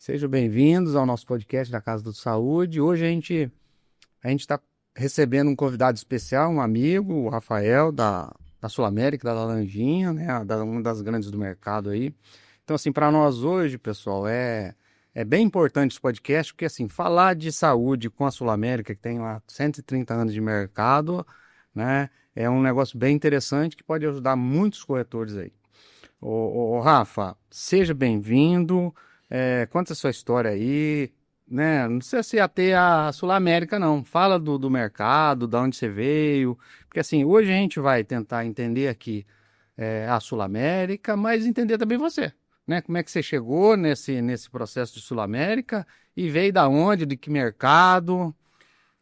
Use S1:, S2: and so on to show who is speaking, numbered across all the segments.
S1: Sejam bem-vindos ao nosso podcast da Casa do Saúde. Hoje a gente está recebendo um convidado especial, um amigo, o Rafael, da Sul América, da Laranjinha, né? Uma das grandes do mercado aí. Então, assim, para nós hoje, pessoal, é bem importante esse podcast, porque, assim, falar de saúde com a Sul América, que tem lá 130 anos de mercado, né? É um negócio bem interessante que pode ajudar muitos corretores aí. Ô, Rafa, seja bem-vindo. Conta a sua história aí, né? Não precisa se ater à Sul América, não. Fala do mercado, de onde você veio. Porque assim, hoje a gente vai tentar entender aqui a Sul América, mas entender também você, né? Como é que você chegou nesse processo de Sul América e veio da onde, de que mercado?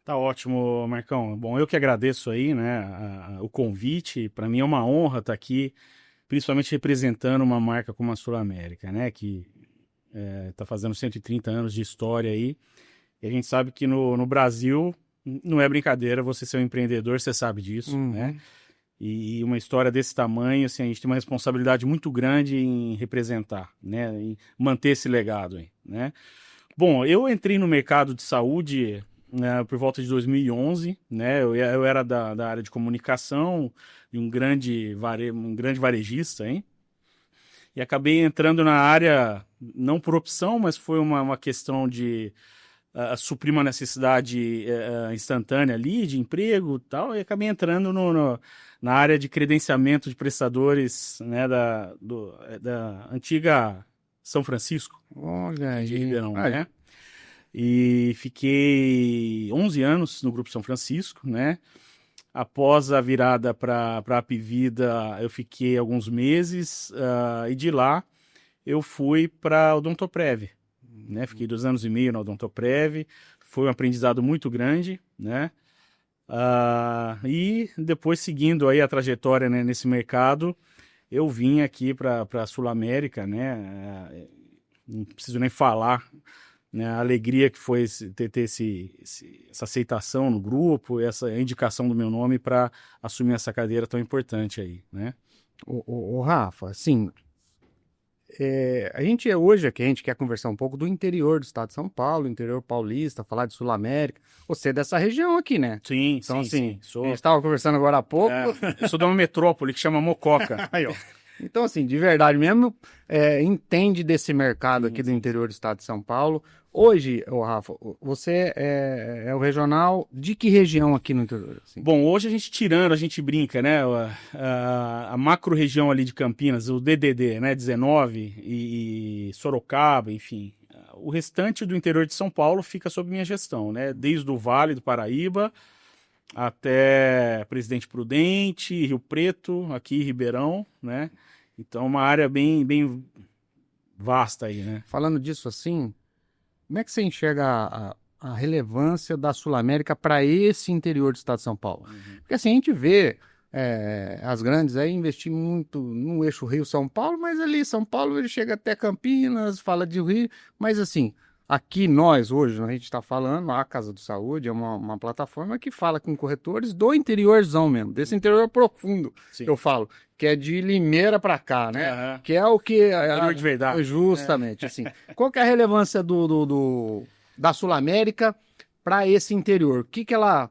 S2: Tá ótimo, Marcão. Bom, eu que agradeço aí, né, o convite. Para mim é uma honra estar aqui, principalmente representando uma marca como a Sul América, né, que está fazendo 130 anos de história aí. E a gente sabe que no Brasil não é brincadeira você ser um empreendedor, você sabe disso, né?
S1: Uhum.
S2: E uma história desse tamanho, assim, a gente tem uma responsabilidade muito grande em representar, né, em manter esse legado aí, né? Bom, eu entrei no mercado de saúde, né, por volta de 2011, né? Eu era da área de comunicação de um grande varejista, hein? E acabei entrando na área não por opção, mas foi uma questão de suprir uma necessidade instantânea ali de emprego e tal, e acabei entrando na área de credenciamento de prestadores, né, da antiga São Francisco,
S1: Olha
S2: aqui de
S1: aí.
S2: Ribeirão, né? E fiquei 11 anos no Grupo São Francisco, né? Após a virada para a Apivida, eu fiquei alguns meses, e de lá eu fui para a Odontoprev, né? Fiquei 2 anos e meio na Odontoprev, foi um aprendizado muito grande, né? E depois, seguindo aí a trajetória, né, nesse mercado, eu vim aqui para a Sul América, né? Não preciso nem falar, né, a alegria que foi ter essa aceitação no grupo, essa indicação do meu nome para assumir essa cadeira tão importante aí, né?
S1: Ô, Rafa, assim, a gente hoje aqui, a gente quer conversar um pouco do interior do estado de São Paulo, interior paulista, falar de Sul América. Você é dessa região aqui, né?
S2: Sim,
S1: Então,
S2: sim,
S1: assim,
S2: sim.
S1: a gente estava conversando agora há pouco.
S2: Eu sou de uma metrópole que chama Mococa.
S1: Aí, ó. Então, assim, de verdade mesmo, entende desse mercado
S2: Sim,
S1: aqui do
S2: sim, sim.
S1: interior do estado de São Paulo. Hoje, ô Rafa, você é o regional de que região aqui no interior? Assim?
S2: Bom, hoje a gente brinca, né? A macro região ali de Campinas, o DDD, né? 19 e Sorocaba, enfim. O restante do interior de São Paulo fica sob minha gestão, né? Desde o Vale do Paraíba até Presidente Prudente, Rio Preto, aqui Ribeirão, né? Então, uma área bem vasta aí, né?
S1: Falando disso assim, como é que você enxerga a relevância da Sul América para esse interior do estado de São Paulo?
S2: Uhum.
S1: Porque assim, a gente vê as grandes aí investir muito no eixo Rio-São Paulo, mas ali São Paulo ele chega até Campinas, fala de Rio, mas assim, aqui nós hoje, a gente está falando, a Casa do Saúde é uma plataforma que fala com corretores do interiorzão mesmo, desse interior profundo, que
S2: Sim.
S1: eu falo, que é de Limeira para cá, né?
S2: Aham.
S1: Que é o que...
S2: Interior de verdade.
S1: justamente, assim. Qual que é a relevância da Sul América para esse interior? O que ela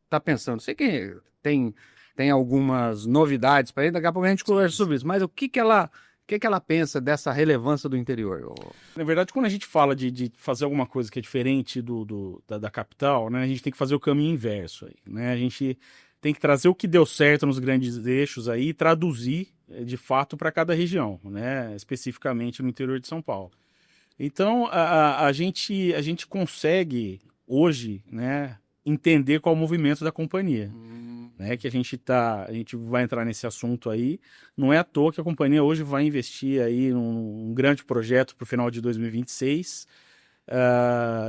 S1: tá pensando? Sei que tem algumas novidades para ele, daqui a pouco a gente
S2: Sim,
S1: conversa sobre
S2: sim.
S1: isso, mas o que ela pensa dessa relevância do interior?
S2: Na verdade, quando a gente fala de fazer alguma coisa que é diferente da capital, né, a gente tem que fazer o caminho inverso aí, né? A gente tem que trazer o que deu certo nos grandes eixos aí e traduzir de fato para cada região, né? Especificamente no interior de São Paulo. Então, a gente consegue hoje, né, entender qual é o movimento da companhia, né, que a gente vai entrar nesse assunto aí. Não é à toa que a companhia hoje vai investir aí num grande projeto para o final de 2026,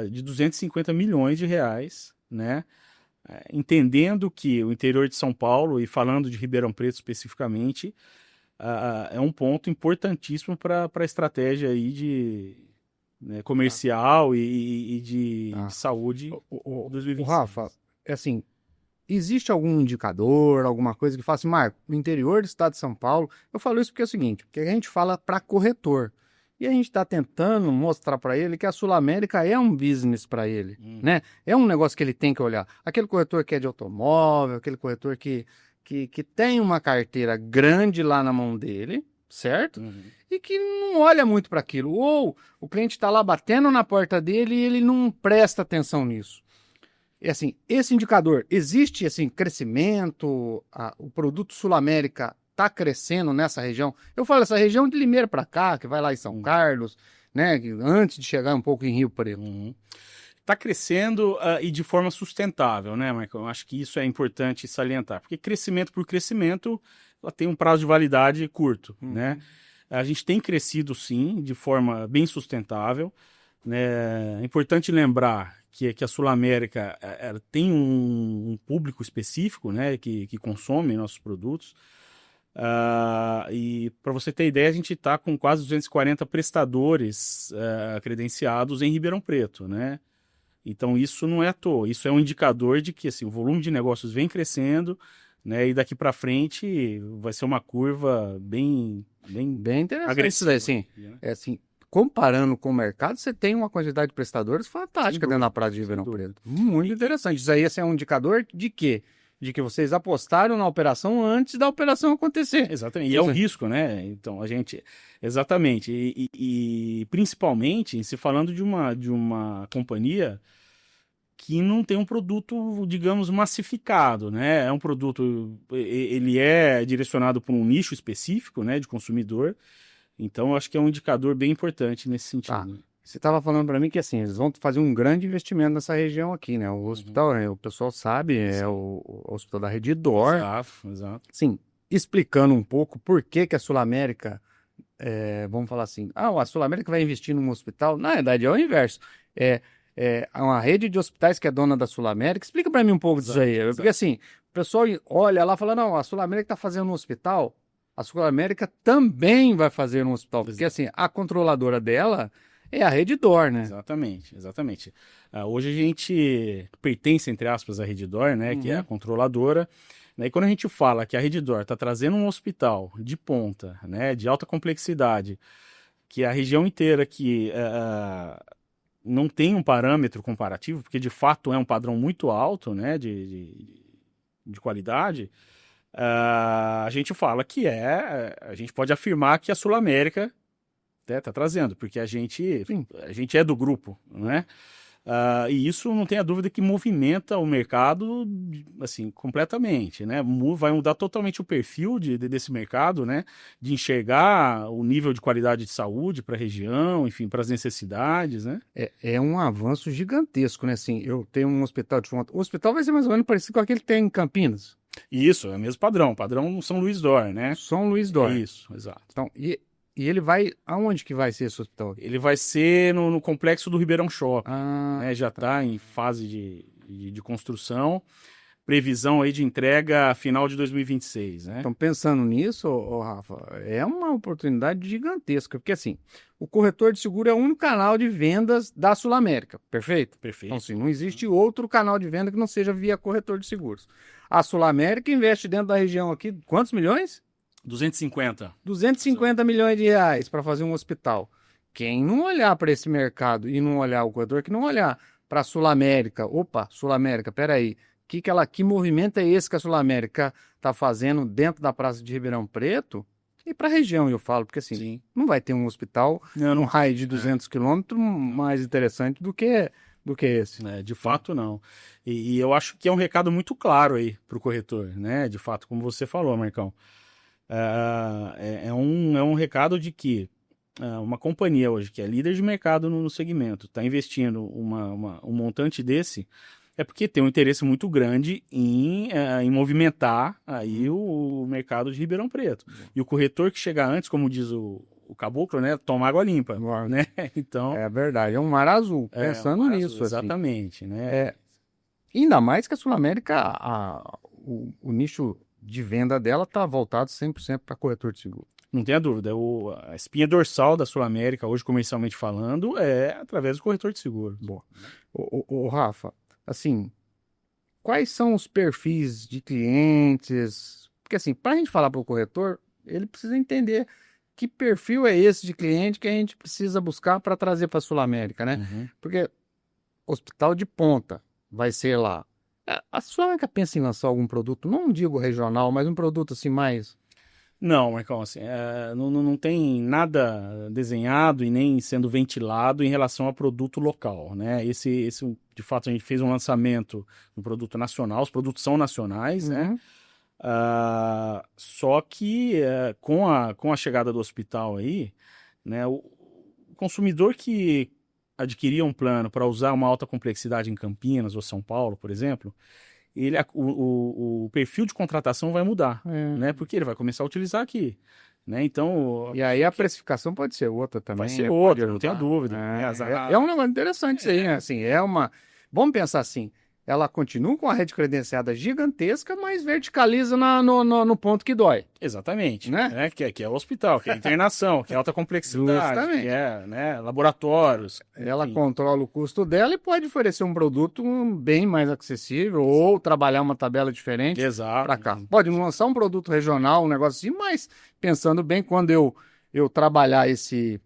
S2: de 250 milhões de reais, né, entendendo que o interior de São Paulo, e falando de Ribeirão Preto especificamente, é um ponto importantíssimo para a estratégia aí né,
S1: Tá,
S2: comercial e de
S1: tá.
S2: saúde
S1: O Rafa,
S2: 2026.
S1: é assim, existe algum indicador, alguma coisa que fala assim, Marco, no interior do estado de São Paulo, eu falo isso porque é o seguinte, porque a gente fala para corretor. E a gente está tentando mostrar para ele que a Sul América é um business para ele, né? É um negócio que ele tem que olhar. Aquele corretor que é de automóvel, aquele corretor que tem uma carteira grande lá na mão dele, certo? E que não olha muito para aquilo. Ou o cliente está lá batendo na porta dele e ele não presta atenção nisso. É assim, esse indicador, existe assim crescimento, o produto Sul América está crescendo nessa região. Eu falo essa região de Limeira para cá, que vai lá em São Carlos, né, antes de chegar um pouco em Rio Preto.
S2: Está crescendo e de forma sustentável, né, Marcão? Eu acho que isso é importante salientar, porque crescimento por crescimento, ela tem um prazo de validade curto, né? A gente tem crescido, sim, de forma bem sustentável, né? É importante lembrar que a Sul América ela tem um público específico, né, que consome nossos produtos. E para você ter ideia, a gente está com quase 240 prestadores credenciados em Ribeirão Preto, né? Então isso não é à toa, isso é um indicador de que assim, o volume de negócios vem crescendo, né? E daqui para frente vai ser uma curva bem
S1: interessante
S2: agressiva.
S1: isso daí, assim, assim, comparando com o mercado, você tem uma quantidade de prestadores fantástica dentro da praia de Ribeirão Preto. Muito interessante. Isso aí esse é um indicador de quê? De que vocês apostaram na operação antes da operação acontecer.
S2: Exatamente. E é um risco, né? Então, a gente... Exatamente. E principalmente, se falando de uma companhia que não tem um produto, digamos, massificado, né? É um produto... Ele é direcionado para um nicho específico, né? De consumidor. Então, eu acho que é um indicador bem importante nesse sentido.
S1: Tá. Você estava falando para mim que assim, eles vão fazer um grande investimento nessa região aqui, né? O hospital, o pessoal sabe, é o hospital da Redditor.
S2: Exato.
S1: Sim, explicando um pouco por que a Sul América, vamos falar assim, a Sul América vai investir num hospital. Na verdade, é o inverso. É uma rede de hospitais que é dona da Sul América. Explica para mim um pouco disso aí. Porque assim, o pessoal olha lá e fala, não, a Sul América está fazendo um hospital, a Sul América também vai fazer um hospital. Porque assim, a controladora dela... é a Redditor, né?
S2: Exatamente. Hoje a gente pertence, entre aspas, à Redditor, né? Que é a controladora. Né? E quando a gente fala que a Redditor está trazendo um hospital de ponta, né? De alta complexidade, que a região inteira que não tem um parâmetro comparativo, porque de fato é um padrão muito alto, né? De qualidade, a gente fala que a gente pode afirmar que a Sul América tá trazendo, porque a gente é do grupo, né? E isso não tem a dúvida que movimenta o mercado assim completamente, né? Vai mudar totalmente o perfil desse mercado, né? De enxergar o nível de qualidade de saúde para a região, enfim, para as necessidades, né?
S1: É um avanço gigantesco, né? Assim, eu tenho um hospital de ponta. O hospital vai ser mais ou menos parecido com aquele que tem em Campinas.
S2: Isso, é o mesmo padrão São Luís d'Or, né?
S1: São Luís d'Or.
S2: Isso, exato.
S1: Então, e ele vai... Aonde que vai ser esse hospital?
S2: Ele vai ser no complexo do Ribeirão Shopping. Né? Já está em fase de construção. Previsão aí de entrega final de 2026, né?
S1: Então, pensando nisso, Rafa, é uma oportunidade gigantesca. Porque, assim, o corretor de seguro é o único canal de vendas da Sul América, perfeito?
S2: Perfeito.
S1: Então, assim, não existe outro canal de venda que não seja via corretor de seguros. A Sul América investe dentro da região aqui, quantos milhões?
S2: 250.
S1: 250 milhões de reais para fazer um hospital. Quem não olhar para esse mercado e não olhar o corretor, que não olhar para a Sul América, Sul América, peraí, que movimento é esse que a Sul América está fazendo dentro da Praça de Ribeirão Preto? E para a região, eu falo, porque assim, não vai ter um hospital num raio de 200 quilômetros mais interessante do que esse.
S2: De fato, não. E eu acho que é um recado muito claro aí para o corretor, né? De fato, como você falou, Marcão. É um recado de que uma companhia hoje que é líder de mercado no segmento está investindo um montante desse é porque tem um interesse muito grande em movimentar aí o mercado de Ribeirão Preto. E o corretor que chegar antes, como diz o caboclo, né, toma água limpa, né? Então
S1: é verdade, é um mar azul. Pensando
S2: um mar
S1: nisso,
S2: azul, exatamente, assim. Né?
S1: Ainda mais que a Sul América, o nicho de venda dela está voltado 100% para corretor de seguro.
S2: Não tenha dúvida. A espinha dorsal da Sul América, hoje comercialmente falando, é através do corretor de seguro.
S1: Boa. Ô, Rafa, assim, quais são os perfis de clientes? Porque assim, para a gente falar para o corretor, ele precisa entender que perfil é esse de cliente que a gente precisa buscar para trazer para a Sul-América, né?
S2: Uhum.
S1: Porque hospital de ponta vai ser lá. A Sul-América pensa em lançar algum produto, não digo regional, mas um produto assim mais...
S2: Não, Marcão, assim, não tem nada desenhado e nem sendo ventilado em relação a produto local, né? De fato, a gente fez um lançamento do produto nacional, os produtos são nacionais, né?
S1: Uhum.
S2: Só que com a chegada do hospital aí, né, o consumidor que adquiria um plano para usar uma alta complexidade em Campinas ou São Paulo, por exemplo, o perfil de contratação vai mudar, né? Porque ele vai começar a utilizar aqui, né? Então,
S1: E aí a precificação pode ser outra também.
S2: vai ser
S1: né?
S2: outra,
S1: Pode
S2: não tenha
S1: ajudar.
S2: dúvida.
S1: É um negócio interessante isso aí, né? Assim, vamos pensar assim, ela continua com a rede credenciada gigantesca, mas verticaliza no ponto que dói.
S2: Exatamente,
S1: Né?
S2: né? Que é o hospital, que é internação, que é alta complexidade,
S1: Justamente.
S2: que é, né, laboratórios.
S1: Ela
S2: enfim.
S1: controla o custo dela e pode oferecer um produto bem mais acessível ou trabalhar uma tabela diferente
S2: Exato.
S1: para cá. Pode não lançar um produto regional, um negócio assim, mas pensando bem, quando eu trabalhar esse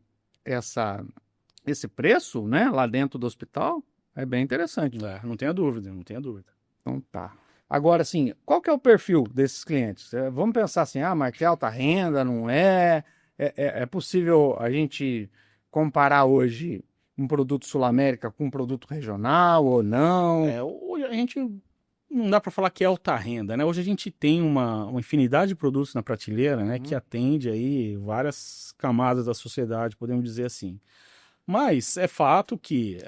S1: preço, né, lá dentro do hospital, é bem interessante.
S2: Não tenha dúvida, não tenha dúvida.
S1: Então tá. Agora, assim, qual que é o perfil desses clientes? Vamos pensar assim, mas é alta renda, não é? É possível a gente comparar hoje um produto Sul-América com um produto regional ou não?
S2: Hoje a gente não dá para falar que é alta renda, né? Hoje a gente tem uma infinidade de produtos na prateleira, né, que atende aí várias camadas da sociedade, podemos dizer assim. Mas é fato que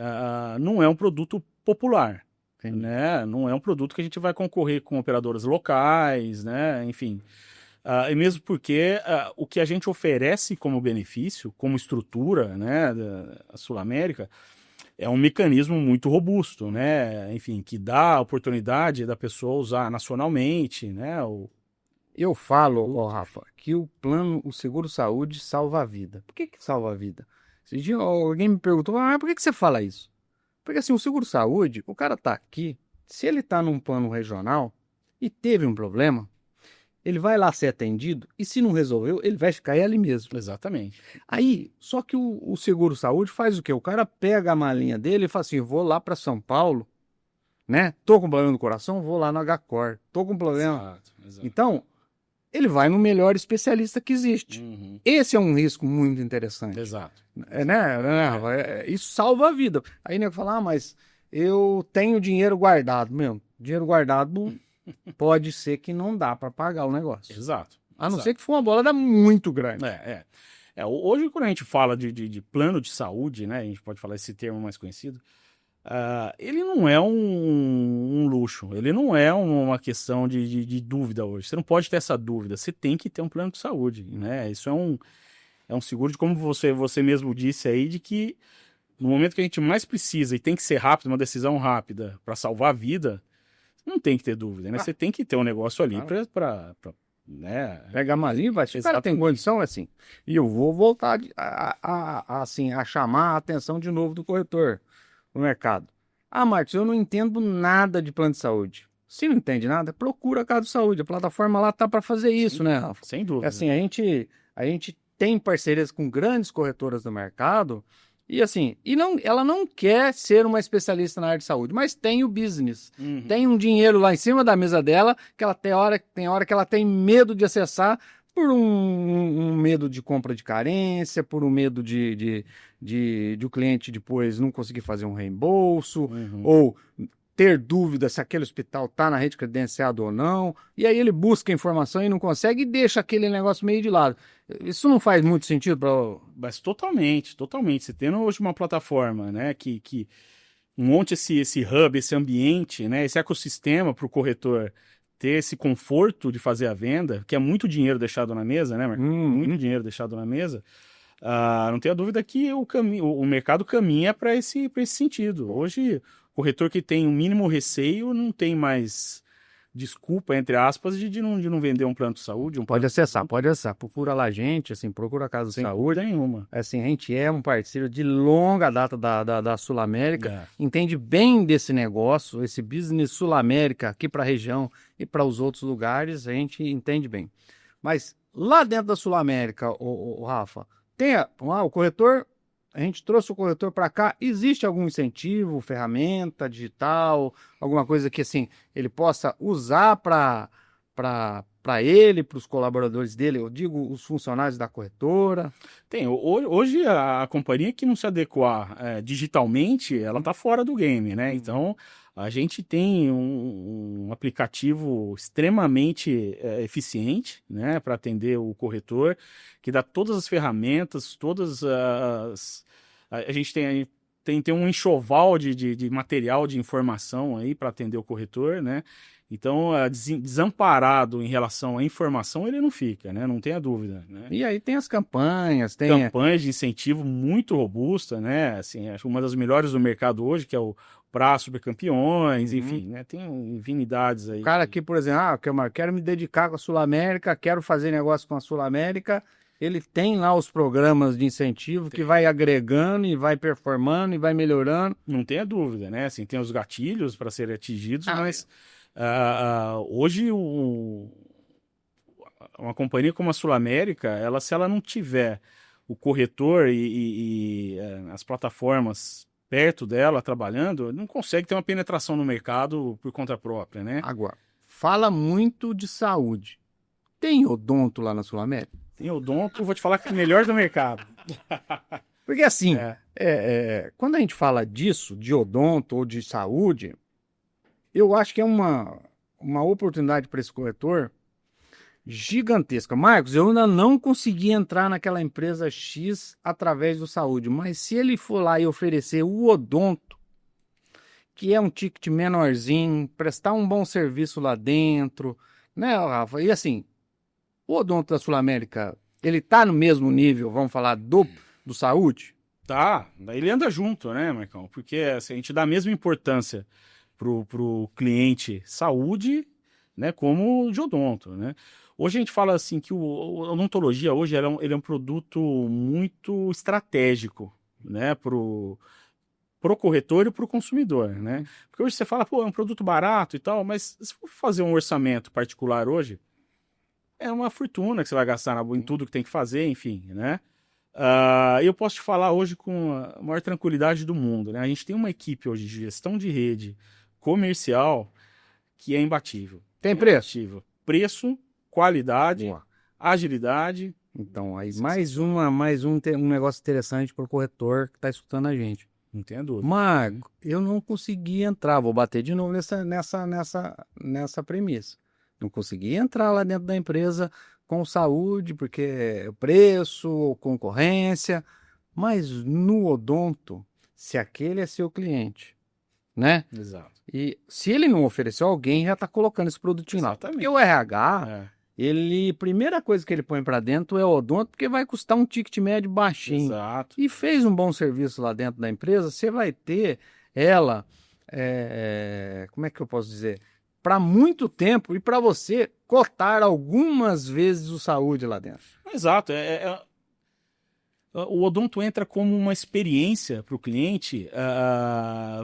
S2: não é um produto popular, né? Não é um produto que a gente vai concorrer com operadoras locais, né? Enfim, e mesmo porque o que a gente oferece como benefício, como estrutura, né, da Sul-América, é um mecanismo muito robusto, né? Enfim, que dá a oportunidade da pessoa usar nacionalmente, né?
S1: Eu falo, Rafa, que o seguro-saúde salva a vida. Por que salva a vida? Esse dia alguém me perguntou, mas por que você fala isso? Porque assim, o seguro-saúde, o cara tá aqui, se ele tá num plano regional e teve um problema, ele vai lá ser atendido e se não resolveu, ele vai ficar ali mesmo.
S2: Exatamente.
S1: Aí, só que o seguro-saúde faz o quê? O cara pega a malinha dele e fala assim, vou lá para São Paulo, né? Tô com problema no coração, vou lá no HCOR. Tô com problema.
S2: Exato.
S1: Então, ele vai no melhor especialista que existe.
S2: Uhum.
S1: Esse é um risco muito interessante.
S2: Exato.
S1: Isso salva a vida. Aí nego fala, mas eu tenho dinheiro guardado. Meu, dinheiro guardado pode ser que não dá para pagar o negócio.
S2: Exato.
S1: A não ser que for uma bolada muito grande.
S2: Hoje, quando a gente fala de plano de saúde, né, a gente pode falar esse termo mais conhecido, ele não é um luxo, ele não é uma questão de dúvida hoje. Você não pode ter essa dúvida, você tem que ter um plano de saúde, né? Isso é um seguro de, como você mesmo disse aí, de que no momento que a gente mais precisa e tem que ser rápido, uma decisão rápida para salvar a vida, não tem que ter dúvida, né? Você tem que ter um negócio ali para né?
S1: Pega a malinha, vai. Se o cara tem condição, assim. E eu vou voltar a chamar a atenção de novo do corretor no mercado. Marcos, eu não entendo nada de plano de saúde. Se não entende nada, procura a Casa de Saúde. A plataforma lá tá para fazer isso, né, Rafa?
S2: Sem dúvida.
S1: Assim, a gente tem parcerias com grandes corretoras do mercado e assim, ela não quer ser uma especialista na área de saúde, mas tem o business.
S2: Uhum.
S1: Tem um dinheiro lá em cima da mesa dela que ela tem hora que ela tem medo de acessar por um medo de compra de carência, por um medo de o cliente depois não conseguir fazer um reembolso, ou ter dúvida se aquele hospital está na rede credenciada ou não, e aí ele busca informação e não consegue e deixa aquele negócio meio de lado. Isso não faz muito sentido para...
S2: Mas totalmente. Você tendo hoje uma plataforma, né, que monte esse hub, esse ambiente, né, esse ecossistema para o corretor ter esse conforto de fazer a venda, que é muito dinheiro deixado na mesa, né, Marcos? Muito dinheiro deixado na mesa. Não tenha dúvida que o mercado caminha para esse sentido. Hoje, o corretor que tem o mínimo receio não tem mais desculpa, entre aspas, de não vender um plano de saúde.
S1: Pode acessar. Procura lá a gente, assim, procura a Casa de Saúde.
S2: Sem nenhuma.
S1: Assim, a gente é um parceiro de longa data da Sul-América, entende bem desse negócio, esse business Sul-América aqui para a região e para os outros lugares, a gente entende bem. Mas lá dentro da Sul América, o Rafa, tem o corretor, a gente trouxe o corretor para cá, existe algum incentivo, ferramenta digital, alguma coisa que assim ele possa usar para ele, para os colaboradores dele, eu digo os funcionários da corretora?
S2: Tem. Hoje a companhia que não se adequar digitalmente, ela está fora do game, né? Então a gente tem um aplicativo extremamente eficiente, né, para atender o corretor, que dá todas as ferramentas, todas as. A gente tem um enxoval de material de informação aí para atender o corretor, né? Então, desamparado em relação à informação, ele não fica, né? Não tenha dúvida, né?
S1: E aí tem as campanhas,
S2: Campanhas de incentivo muito robusta, né? Assim, acho uma das melhores do mercado hoje, que é o Pra Supercampeões, enfim, né? Tem infinidades aí.
S1: O cara aqui, por exemplo, quero me dedicar com a Sul América, quero fazer negócio com a Sul América. Ele tem lá os programas de incentivo que vai agregando e vai performando e vai melhorando.
S2: Não tenha dúvida, né? Assim, tem os gatilhos para serem atingidos, mas hoje uma companhia como a Sul América, se ela não tiver o corretor e as plataformas perto dela trabalhando, não consegue ter uma penetração no mercado por conta própria, né?
S1: Agora, fala muito de saúde. Tem odonto lá na Sul América?
S2: Tem odonto, vou te falar que é o melhor do mercado.
S1: Porque assim, quando a gente fala disso, de odonto ou de saúde, eu acho que é uma oportunidade para esse corretor gigantesca. Marcos, eu ainda não consegui entrar naquela empresa X através do saúde, mas se ele for lá e oferecer o odonto, que é um ticket menorzinho, prestar um bom serviço lá dentro, né, Rafa? E assim, o odonto da Sul América, ele tá no mesmo nível, vamos falar, do saúde?
S2: Tá, ele anda junto, né, Marcão? Porque assim, a gente dá a mesma importância pro cliente saúde, né, como o de odonto, né? Hoje a gente fala assim que a odontologia hoje ele é um produto muito estratégico, né, pro corretor e pro consumidor, né? Porque hoje você fala, pô, é um produto barato e tal, mas se for fazer um orçamento particular hoje, é uma fortuna que você vai gastar em tudo que tem que fazer, enfim, né? Eu posso te falar hoje com a maior tranquilidade do mundo, né? A gente tem uma equipe hoje de gestão de rede comercial que é imbatível.
S1: Tem preço?
S2: Imbatível. Preço, qualidade,
S1: Boa.
S2: agilidade.
S1: Então, aí mais um negócio interessante para o corretor que está escutando a gente.
S2: Não tenha dúvida.
S1: Marco, eu não consegui entrar, vou bater de novo nessa premissa. Não consegui entrar lá dentro da empresa com saúde, porque é preço, concorrência, mas no odonto, se aquele é seu cliente, né?
S2: Exato.
S1: E se ele não ofereceu, alguém já está colocando esse produtinho lá. Porque o RH, primeira coisa que ele põe para dentro é o odonto, porque vai custar um ticket médio baixinho.
S2: Exato.
S1: E fez um bom serviço lá dentro da empresa, você vai ter ela, como é que eu posso dizer? Para muito tempo e para você cotar algumas vezes o saúde lá dentro.
S2: Exato. O odonto entra como uma experiência para o cliente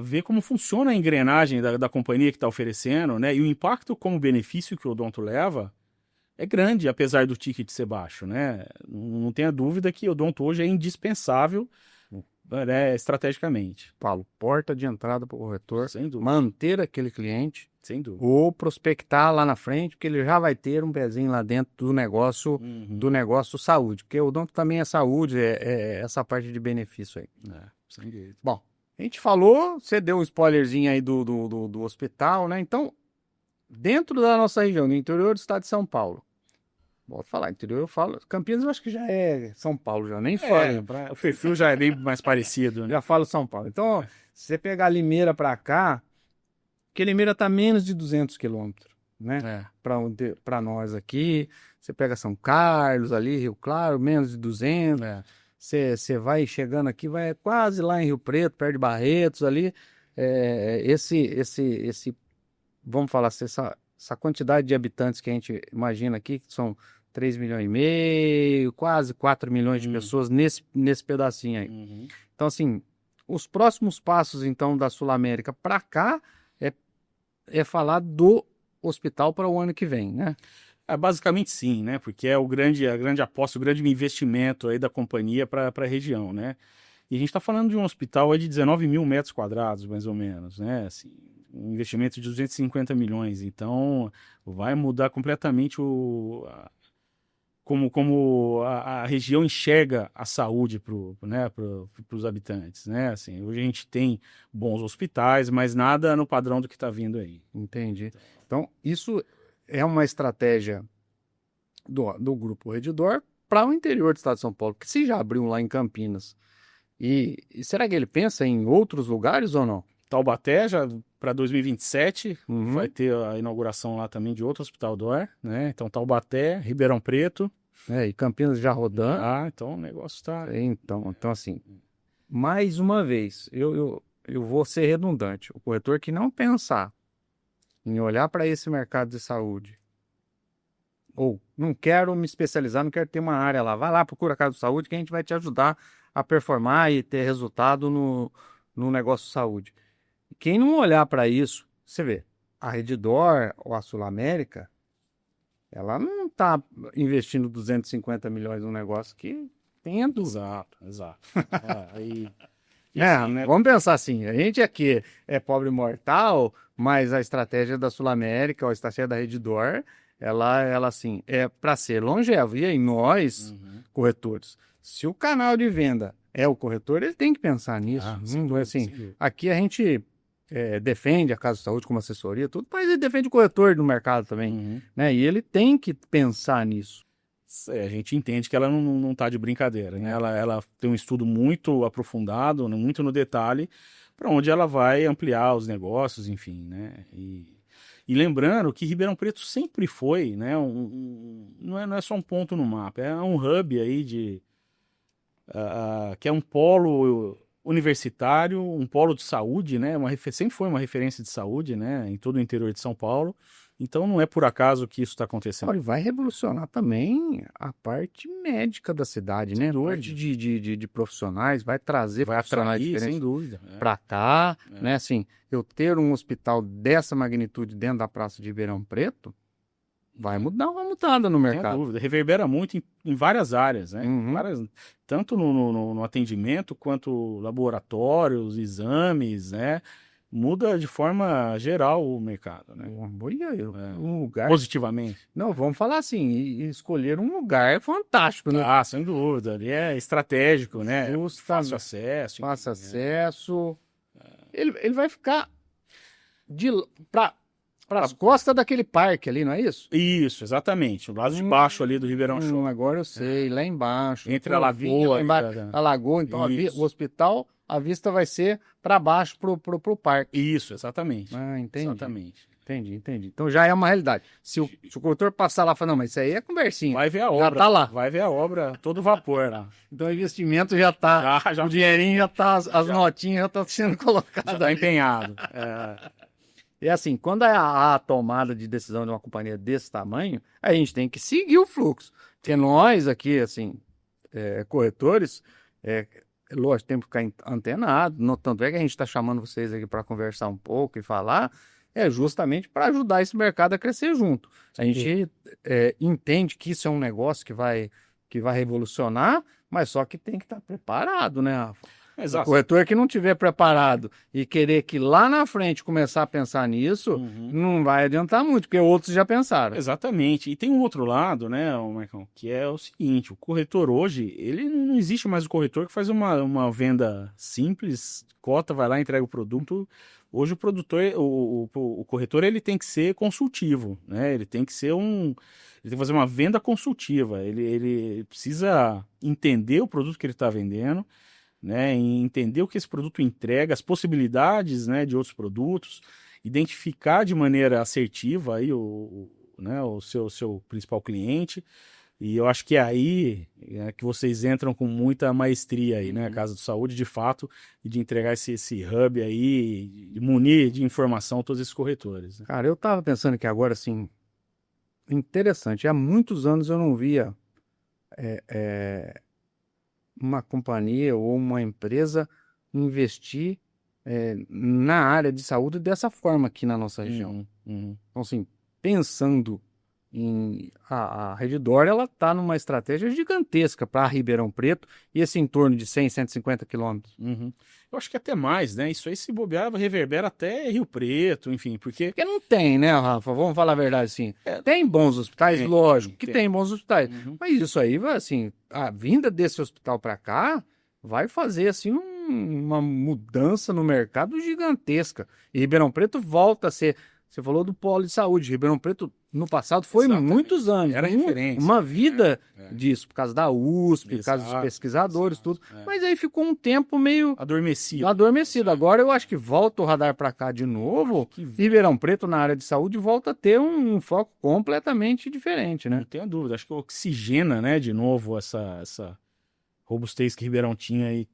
S2: ver como funciona a engrenagem da companhia que está oferecendo, né? E o impacto como benefício que o odonto leva é grande, apesar do ticket ser baixo, né? Não tenha dúvida que o odonto hoje é indispensável, né, estrategicamente.
S1: Paulo, porta de entrada para o corretor,
S2: Sem dúvida.
S1: manter aquele cliente,
S2: sem dúvida,
S1: ou prospectar lá na frente, porque ele já vai ter um pezinho lá dentro do negócio saúde, porque o odonto também é saúde, é essa parte de benefício aí.
S2: Sem dúvida.
S1: Bom, a gente falou, você deu um spoilerzinho aí do hospital, né? Então, dentro da nossa região, no interior do estado de São Paulo, volto a falar, interior eu falo, Campinas eu acho que já é São Paulo, já nem falo.
S2: O perfil já é bem mais parecido, né?
S1: Já falo São Paulo. Então, se você pegar Limeira para cá, porque Limeira está menos de 200 quilômetros, né? Para nós aqui, você pega São Carlos ali, Rio Claro, menos de 200. Você vai chegando aqui, vai quase lá em Rio Preto, perto de Barretos ali. Vamos falar assim, essa quantidade de habitantes que a gente imagina aqui, que são 3,5 milhões, quase 4 milhões de pessoas nesse pedacinho aí. Então, assim, os próximos passos, então, da Sul América para cá é falar do hospital para o ano que vem, né?
S2: Basicamente sim, né? Porque é a grande aposta, o grande investimento aí da companhia para a região, né? E a gente está falando de um hospital aí de 19 mil metros quadrados, mais ou menos, né? Assim, um investimento de 250 milhões. Então, vai mudar completamente como a região enxerga a saúde para né, os habitantes, né? Assim, hoje a gente tem bons hospitais, mas nada no padrão do que está vindo aí.
S1: Entendi. Então, isso é uma estratégia do Grupo Redditor para o interior do estado de São Paulo, que se já abriu lá em Campinas. E será que ele pensa em outros lugares ou não?
S2: Taubaté, já para 2027,
S1: Uhum.
S2: vai ter a inauguração lá também de outro hospital DOR, né? Então, Taubaté, Ribeirão Preto.
S1: E Campinas já rodando.
S2: Então o negócio está.
S1: Então assim, mais uma vez, eu vou ser redundante. O corretor que não pensar em olhar para esse mercado de saúde, ou não quero me especializar, não quero ter uma área lá, vai lá, procura a casa de saúde que a gente vai te ajudar a performar e ter resultado no negócio de saúde. Quem não olhar para isso, você vê, a Redditor ou a Sul América, ela não está investindo 250 milhões num negócio que tem a dúvida.
S2: Exato.
S1: Né? Vamos pensar assim, a gente aqui é pobre mortal, mas a estratégia da Sul América, ou a estratégia da Redditor, ela assim, é para ser longeva. E aí nós, corretores, se o canal de venda é o corretor, ele tem que pensar nisso. Assim, aqui a gente defende a Casa de Saúde como assessoria, tudo, mas ele defende o corretor no mercado também, né? E ele tem que pensar nisso.
S2: A gente entende que ela não tá de brincadeira, né? Ela tem um estudo muito aprofundado, muito no detalhe, para onde ela vai ampliar os negócios, enfim, né? E lembrando que Ribeirão Preto sempre foi, né? Não é só um ponto no mapa, é um hub aí que é um polo universitário, um polo de saúde, né? Sempre foi uma referência de saúde, né? Em todo o interior de São Paulo. Então não é por acaso que isso está acontecendo.
S1: Olha, vai revolucionar também a parte médica da cidade, né? A parte de profissionais, vai trazer profissionais diferentes,
S2: sem dúvida,
S1: para cá, né? Assim, eu ter um hospital dessa magnitude dentro da Praça de Ribeirão Preto, vai mudar uma mutada no mercado.
S2: Sem dúvida, reverbera muito em várias áreas, né? Tanto no atendimento, quanto laboratórios, exames, né? Muda de forma geral o mercado, né?
S1: Um lugar...
S2: Positivamente.
S1: Não, vamos falar assim, escolher um lugar fantástico, né?
S2: Sem dúvida, ali é estratégico, né? Fácil acesso.
S1: Fácil acesso. Ele vai ficar para as costas daquele parque ali, não é isso?
S2: Isso, exatamente. O lado de baixo ali do Ribeirão Show.
S1: Agora eu sei, lá embaixo.
S2: Entre a lagoa.
S1: A lagoa, então o hospital, a vista vai ser para baixo pro parque.
S2: Isso, exatamente.
S1: Entendi.
S2: Exatamente.
S1: Entendi. Então já é uma realidade. Se o corretor passar lá e falar, não, mas isso aí é conversinha.
S2: Vai ver a obra.
S1: Já tá lá.
S2: Vai ver a obra, todo vapor lá.
S1: Então o investimento já tá. O dinheirinho já tá, as notinhas já estão sendo colocadas.
S2: Já tá empenhado.
S1: E assim, quando é a tomada de decisão de uma companhia desse tamanho, a gente tem que seguir o fluxo. Porque nós aqui, assim, corretores, lógico, temos que ficar antenado. Tanto é que a gente está chamando vocês aqui para conversar um pouco e falar, justamente para ajudar esse mercado a crescer junto. A gente entende que isso é um negócio que vai revolucionar, mas só que tem que estar preparado, né, Rafa?
S2: Exato.
S1: O corretor que não tiver preparado e querer que lá na frente começar a pensar nisso, não vai adiantar muito, porque outros já pensaram.
S2: Exatamente. E tem um outro lado, né, Marcão, que é o seguinte, o corretor hoje, ele não existe mais o corretor que faz uma venda simples, cota, vai lá, entrega o produto. Hoje o produtor, o corretor, ele tem que ser consultivo, né, ele tem que fazer uma venda consultiva, ele precisa entender o produto que ele está vendendo, né, entender o que esse produto entrega, as possibilidades, né, de outros produtos, identificar de maneira assertiva aí o seu principal cliente, e eu acho que é aí que vocês entram com muita maestria aí, né, a Casa de Saúde, de fato, e de entregar esse hub aí, de munir de informação todos esses corretores. Né?
S1: Cara, eu tava pensando que agora, assim, interessante, há muitos anos eu não via uma companhia ou uma empresa investir na área de saúde dessa forma aqui na nossa região. Então, assim, pensando a Redditor, ela está numa estratégia gigantesca para Ribeirão Preto e esse entorno de 100, 150 quilômetros.
S2: Uhum. Eu acho que até mais, né? Isso aí se bobear, reverbera até Rio Preto, enfim, porque...
S1: Porque não tem, né, Rafa? Vamos falar a verdade assim.
S2: É,
S1: tem bons hospitais,
S2: tem,
S1: lógico que
S2: tem.
S1: tem bons hospitais.
S2: Uhum.
S1: Mas isso aí, assim, a vinda desse hospital para cá vai fazer, assim, uma mudança no mercado gigantesca. E Ribeirão Preto volta a ser... Você falou do polo de saúde. Ribeirão Preto, no passado, foi
S2: Exatamente.
S1: muitos anos.
S2: Era referência.
S1: Uma vida disso, por causa da USP, por causa dos
S2: Exato,
S1: pesquisadores,
S2: exato,
S1: tudo. Mas aí ficou um tempo meio
S2: adormecido.
S1: Agora eu acho que volta o radar para cá de novo. Ribeirão Preto, na área de saúde, volta a ter um foco completamente diferente, né?
S2: Não tenho dúvida. Acho que oxigena, né, de novo essa robustez que Ribeirão tinha aí.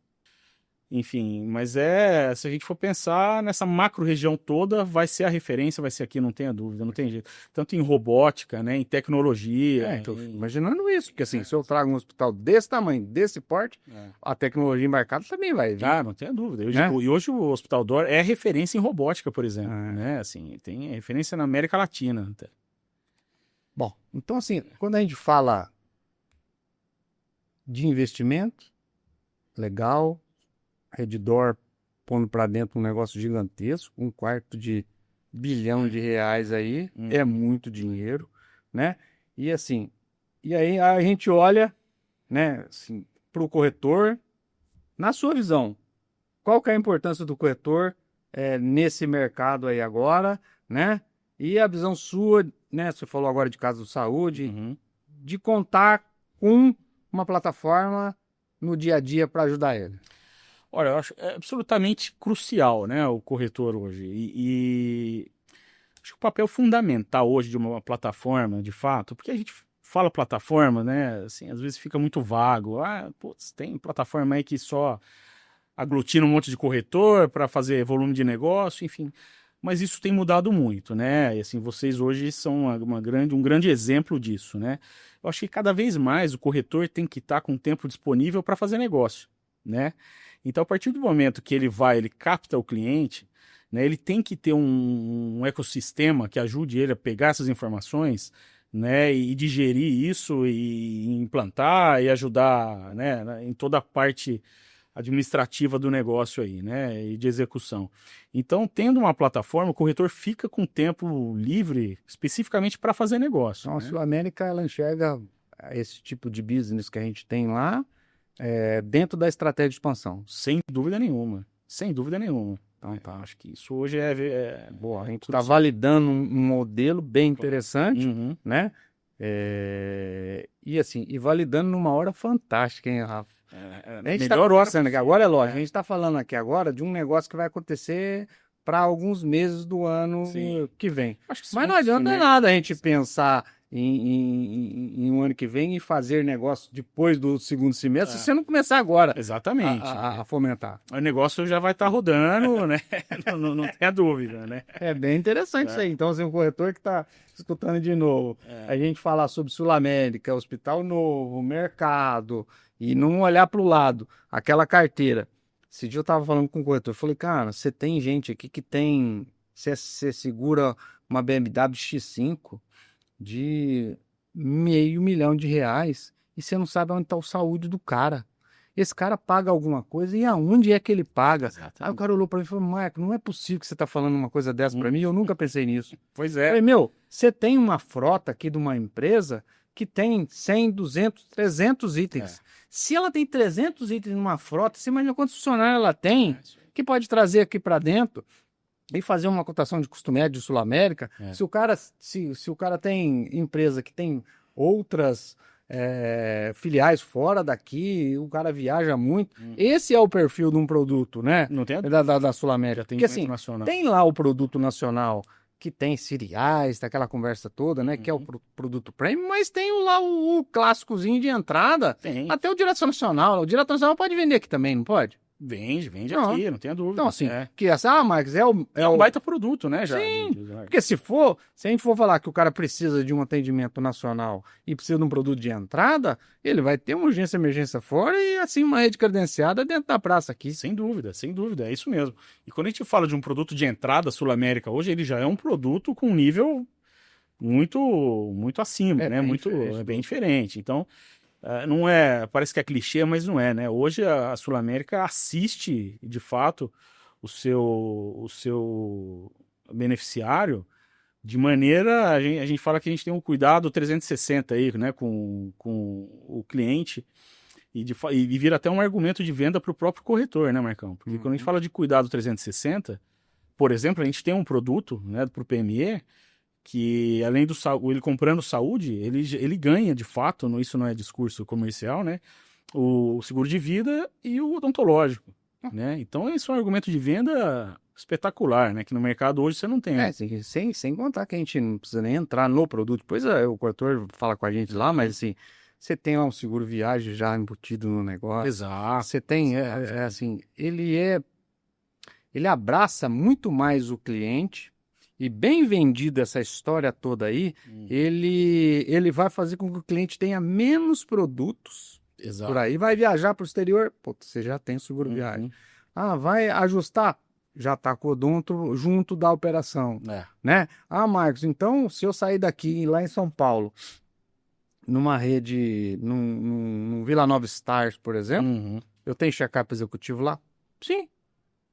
S2: Enfim, mas se a gente for pensar nessa macro região toda, vai ser a referência, vai ser aqui, não tenha dúvida, não tem jeito. Tanto em robótica, né, em tecnologia.
S1: Então, imaginando isso, porque assim, se eu trago um hospital desse tamanho, desse porte, a tecnologia embarcada também vai vir.
S2: Ah, não tenha dúvida. E hoje o Hospital D'Or é referência em robótica, por exemplo, né, assim, tem referência na América Latina. Até.
S1: Bom, então assim, quando a gente fala de investimento, legal, Redditor pondo para dentro um negócio gigantesco, R$ 250 bilhão aí, é muito dinheiro, né? E assim, e aí a gente olha, né, assim, para o corretor, na sua visão, qual que é a importância do corretor nesse mercado aí agora, né? E a visão sua, né? Você falou agora de caso de saúde, de contar com uma plataforma no dia a dia para ajudar ele.
S2: Olha, eu acho absolutamente crucial, né, o corretor hoje. E acho que o papel fundamental hoje de uma plataforma, de fato, porque a gente fala plataforma, né, assim, às vezes fica muito vago. Putz, tem plataforma aí que só aglutina um monte de corretor para fazer volume de negócio, enfim. Mas isso tem mudado muito, né? E assim, vocês hoje são um grande exemplo disso, né? Eu acho que cada vez mais o corretor tem que estar com tempo disponível para fazer negócio, né? Então, a partir do momento que ele capta o cliente, né, ele tem que ter um ecossistema que ajude ele a pegar essas informações, né, e digerir isso e implantar e ajudar, né, em toda a parte administrativa do negócio aí, né, e de execução. Então, tendo uma plataforma, o corretor fica com tempo livre especificamente para fazer negócio.
S1: Então, a Sul-América, ela enxerga esse tipo de business que a gente tem lá dentro da estratégia de expansão.
S2: Sem dúvida nenhuma. Sem dúvida nenhuma. Então, tá, acho que isso hoje
S1: boa. A gente está validando um modelo bem interessante, né? E assim, validando numa hora fantástica, hein, Rafa? A gente está conversando aqui agora, é lógico. A gente está falando aqui agora de um negócio que vai acontecer para alguns meses do ano que vem. Mas não adianta nada a gente pensar em um ano que vem e fazer negócio depois do segundo semestre, se você não começar agora.
S2: Exatamente.
S1: A fomentar.
S2: O negócio já vai estar rodando, né? Não tenha dúvida, né?
S1: É bem interessante isso aí. Então, assim, um corretor que está escutando de novo, a gente falar sobre Sul-América, Hospital Novo, mercado, e não olhar para o lado, aquela carteira. Esse dia eu estava falando com o corretor, eu falei, cara, você tem gente aqui que tem, você segura uma BMW X5 de R$500 mil e você não sabe onde está o saúde do cara. Esse cara paga alguma coisa e aonde é que ele paga? Exatamente. Aí o cara olhou para mim e falou, Marco, não é possível que você está falando uma coisa dessa para mim, eu nunca pensei nisso.
S2: Pois é.
S1: Eu falei, você tem uma frota aqui de uma empresa que tem 100, 200, 300 itens. Se ela tem 300 itens numa frota, você imagina quantos funcionários ela tem que pode trazer aqui para dentro e fazer uma cotação de custo médio de Sul-América. Se o cara tem empresa que tem outras filiais fora daqui, o cara viaja muito. Esse é o perfil de um produto, né?
S2: Não tem
S1: da Sul-América. Porque assim, tem lá o produto nacional que tem cereais, tá aquela conversa toda, né? Que é o produto premium, mas tem lá o clássicozinho de entrada.
S2: Tem.
S1: Até o Direto Nacional. O Direto Nacional pode vender aqui também, não pode?
S2: Vende aqui, não tenha dúvida.
S1: Então, assim, Marcos, é
S2: um baita produto, né? Já.
S1: Sim, porque se a gente for falar que o cara precisa de um atendimento nacional e precisa de um produto de entrada, ele vai ter uma urgência, emergência fora e, assim, uma rede credenciada dentro da praça aqui.
S2: Sem dúvida, é isso mesmo. E quando a gente fala de um produto de entrada Sul-América hoje, ele já é um produto com nível muito acima, né? É bem diferente. Então, não é, parece que é clichê, mas não é, né? Hoje a Sul América assiste, de fato, o seu beneficiário de maneira, a gente fala que a gente tem um cuidado 360 aí, né, com o cliente e vira até um argumento de venda para o próprio corretor, né, Marcão? Porque quando a gente fala de cuidado 360, por exemplo, a gente tem um produto, né, para o PME que além do ele comprando saúde, ele ganha de fato, isso não é discurso comercial, né, o seguro de vida e o odontológico, né? Então isso é um argumento de venda espetacular, né? Que no mercado hoje você não tem.
S1: Sem contar que a gente não precisa nem entrar no produto. Depois o corretor fala com a gente lá, mas assim, você tem lá um seguro viagem já embutido no negócio.
S2: Exato.
S1: Você tem, assim, ele abraça muito mais o cliente e bem vendido essa história toda aí, ele vai fazer com que o cliente tenha menos produtos.
S2: Exato.
S1: Por aí, vai viajar para o exterior, pô, você já tem seguro viagem. Vai ajustar, já está com o odonto junto da operação, né? Marcos, então se eu sair daqui lá em São Paulo, numa rede, num Vila Nova Stars, por exemplo, eu tenho check-up executivo lá? Sim.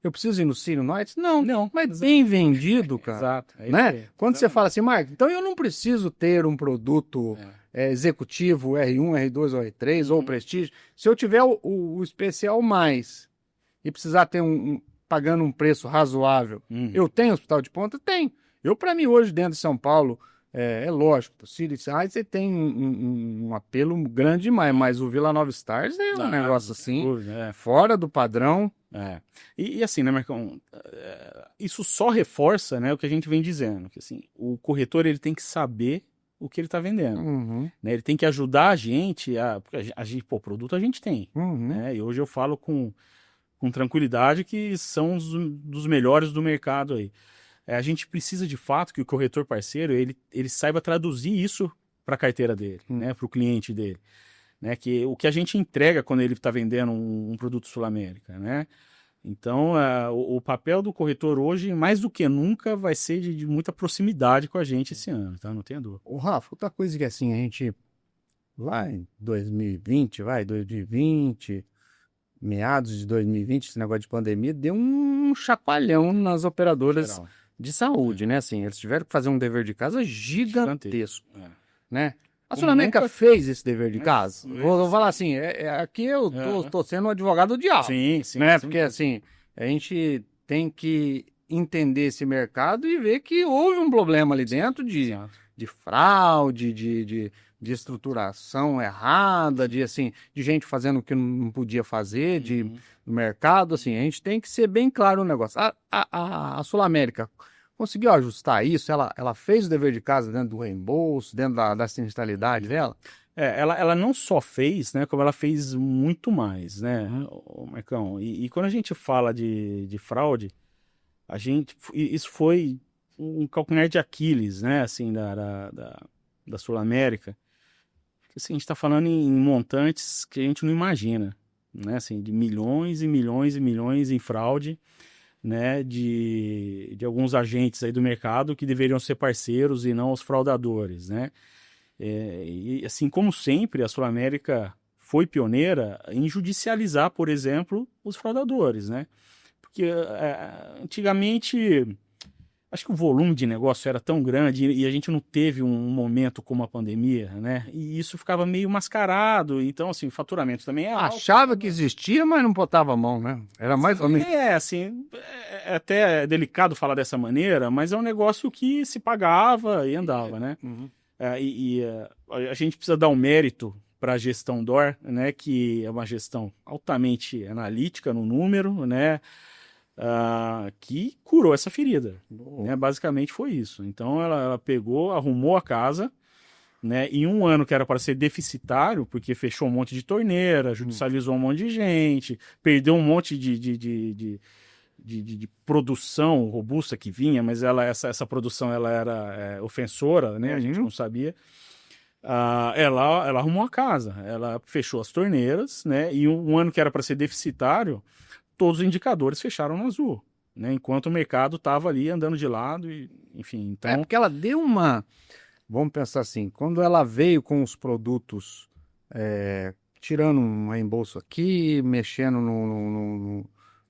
S1: Eu preciso ir no Círio Noites? Não. Mas bem vendido, cara.
S2: Exato.
S1: Né? Quando você fala assim, Marcos, então eu não preciso ter um produto executivo, R1, R2 ou R3 ou Prestige. Se eu tiver o especial mais e precisar ter pagando um preço razoável, eu tenho hospital de ponta? Tenho. Para mim, hoje, dentro de São Paulo, é lógico, o Círio você tem um apelo grande demais, mas o Vila Nova Stars é um negócio assim, fora do padrão.
S2: E assim, né, Marcão, isso só reforça, né, o que a gente vem dizendo, que assim, o corretor ele tem que saber o que ele está vendendo, né, ele tem que ajudar a gente, porque a gente, pô, produto a gente tem, né, e hoje eu falo com tranquilidade que são dos melhores do mercado aí. A gente precisa de fato que o corretor parceiro, ele saiba traduzir isso para a carteira dele, né, para o cliente dele. Né, que o que a gente entrega quando ele está vendendo um produto Sul América, né? Então, o papel do corretor hoje, mais do que nunca, vai ser de muita proximidade com a gente esse ano, tá? Não tenha dúvida.
S1: O Rafa, outra coisa que assim, a gente vai 2020, meados de 2020, esse negócio de pandemia, deu um chacoalhão nas operadoras de saúde, né? Assim, eles tiveram que fazer um dever de casa gigantesco, né? A Sul América fez esse dever de casa. Vou falar assim, aqui eu tô sendo um advogado do diabo.
S2: Sim,
S1: né? Porque assim, a gente tem que entender esse mercado e ver que houve um problema ali dentro de fraude, de estruturação errada, de gente fazendo o que não podia fazer, no mercado, assim, a gente tem que ser bem claro no negócio. A Sul América conseguiu ajustar isso? Ela fez o dever de casa dentro do reembolso, dentro da sinistralidade dela?
S2: Ela não só fez, né, como ela fez muito mais, né, Marcão? E quando a gente fala de fraude, isso foi um calcanhar de Aquiles, né, assim, da Sul América. Assim, a gente está falando em montantes que a gente não imagina, né, assim, de milhões e milhões e milhões em fraude, né, de alguns agentes aí do mercado que deveriam ser parceiros e não os fraudadores, né? E assim como sempre, a Sul América foi pioneira em judicializar, por exemplo, os fraudadores, né? Porque antigamente acho que o volume de negócio era tão grande e a gente não teve um momento como a pandemia, né? E isso ficava meio mascarado. Então, assim, o faturamento também é alto.
S1: Achava que existia, mas não botava a mão, né? Era mais ou menos...
S2: assim, é até delicado falar dessa maneira, mas é um negócio que se pagava e andava, né? A gente precisa dar um mérito para a gestão DOR, né? Que é uma gestão altamente analítica no número, né? Que curou essa ferida, né? Basicamente foi isso. Então ela pegou, arrumou a casa, né? Em um ano que era para ser deficitário, porque fechou um monte de torneira, judicializou um monte de gente, perdeu um monte de produção robusta que vinha, mas essa produção ela era ofensora, né? A gente não sabia. Ela arrumou a casa, ela fechou as torneiras, né? E um ano que era para ser deficitário, todos os indicadores fecharam no azul, né? Enquanto o mercado estava ali andando de lado, enfim. Então...
S1: porque ela deu uma vamos pensar assim, quando ela veio com os produtos, tirando um reembolso aqui, mexendo